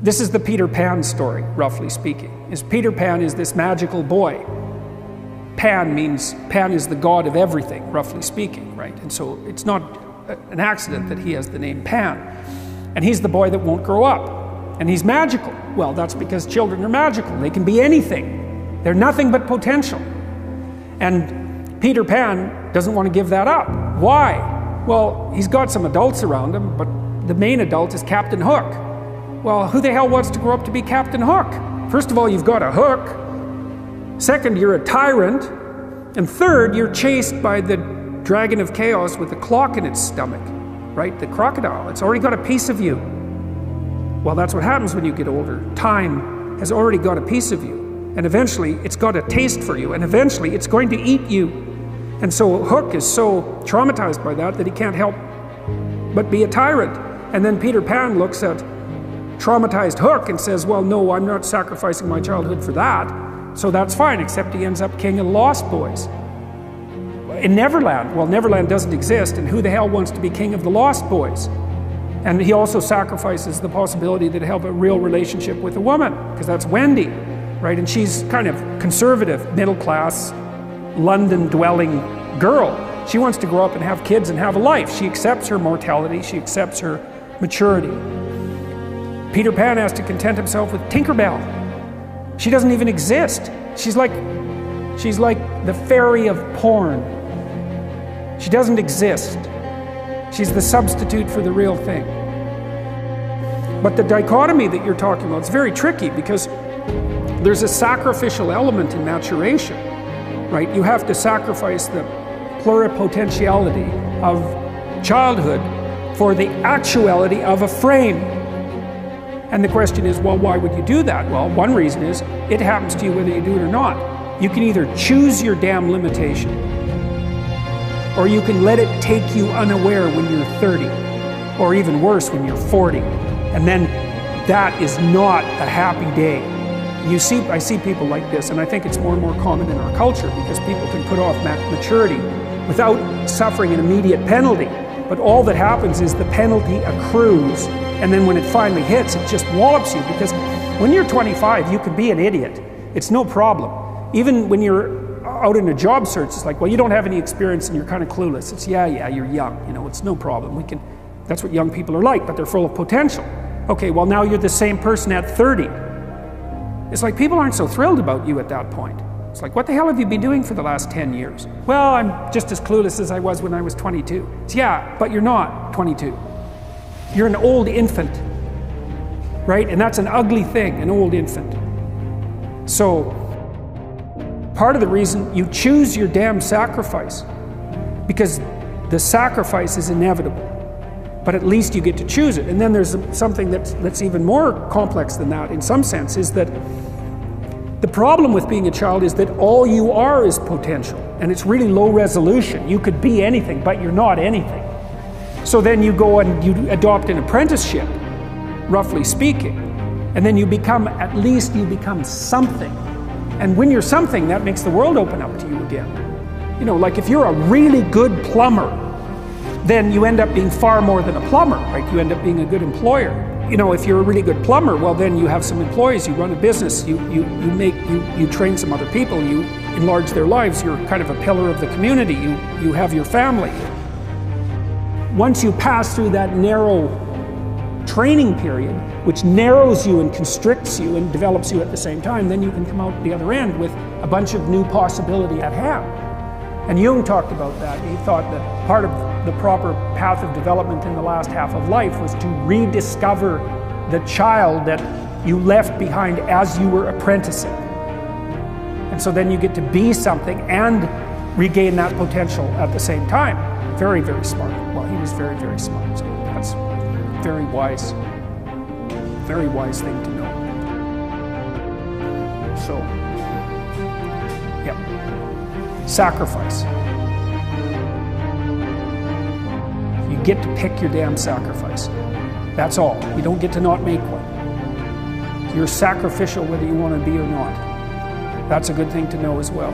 This is the Peter Pan story, roughly speaking. Peter Pan is this magical boy. Pan is the god of everything, roughly speaking, right? And so it's not an accident that he has the name Pan. And he's the boy that won't grow up. And he's magical. Well, that's because children are magical. They can be anything. They're nothing but potential. And Peter Pan doesn't want to give that up. Why? Well, he's got some adults around him, but the main adult is Captain Hook. Well, who the hell wants to grow up to be Captain Hook? First of all, you've got a hook. Second, you're a tyrant. And third, you're chased by the dragon of chaos with a clock in its stomach, right? The crocodile. It's already got a piece of you. Well, that's what happens when you get older. Time has already got a piece of you. And eventually, it's got a taste for you. And eventually, it's going to eat you. And so Hook is so traumatized by that he can't help but be a tyrant. And then Peter Pan looks at traumatized Hook and says, well, no, I'm not sacrificing my childhood for that. So that's fine, except he ends up king of the Lost Boys. In Neverland, well, Neverland doesn't exist, and who the hell wants to be king of the Lost Boys? And he also sacrifices the possibility that he'll have a real relationship with a woman, because that's Wendy, right? And she's kind of conservative, middle-class, London-dwelling girl. She wants to grow up and have kids and have a life. She accepts her mortality, she accepts her maturity. Peter Pan has to content himself with Tinkerbell. She doesn't even exist. She's like the fairy of porn. She doesn't exist. She's the substitute for the real thing. But the dichotomy that you're talking about is very tricky, because there's a sacrificial element in maturation, right? You have to sacrifice the pluripotentiality of childhood for the actuality of a frame. And the question is, well, why would you do that? Well, one reason is it happens to you whether you do it or not. You can either choose your damn limitation, or you can let it take you unaware when you're 30, or even worse, when you're 40. And then that is not a happy day. I see people like this, and I think it's more and more common in our culture, because people can put off maturity without suffering an immediate penalty. But all that happens is the penalty accrues, and then when it finally hits, it just wallops you. Because when you're 25, you can be an idiot. It's no problem. Even when you're out in a job search, it's like, well, you don't have any experience and you're kind of clueless. It's, yeah, you're young, you know, it's no problem. That's what young people are like, but they're full of potential. Okay, well, now you're the same person at 30. It's like people aren't so thrilled about you at that point. It's like, what the hell have you been doing for the last 10 years? Well, I'm just as clueless as I was when I was 22. It's, yeah, but you're not 22. You're an old infant, right? And that's an ugly thing, an old infant. So, part of the reason you choose your damn sacrifice, because the sacrifice is inevitable, but at least you get to choose it. And then there's something that's even more complex than that, in some sense, is that the problem with being a child is that all you are is potential, and it's really low resolution. You could be anything, but you're not anything. So then you go and you adopt an apprenticeship, roughly speaking, and then you become something. And when you're something, that makes the world open up to you again. You know, like if you're a really good plumber, then you end up being far more than a plumber, right? You end up being a good employer. You know, if you're a really good plumber, well, then you have some employees, you run a business, you train some other people, you enlarge their lives, you're kind of a pillar of the community, you have your family. Once you pass through that narrow training period, which narrows you and constricts you and develops you at the same time, then you can come out the other end with a bunch of new possibility at hand. And Jung talked about that. He thought that part of the proper path of development in the last half of life was to rediscover the child that you left behind as you were apprenticing. And so then you get to be something and regain that potential at the same time. Very, very smart. Well, he was very, very smart. So that's a very wise thing to know. So, yeah. Sacrifice. You get to pick your damn sacrifice. That's all. You don't get to not make one. You're sacrificial whether you want to be or not. That's a good thing to know as well.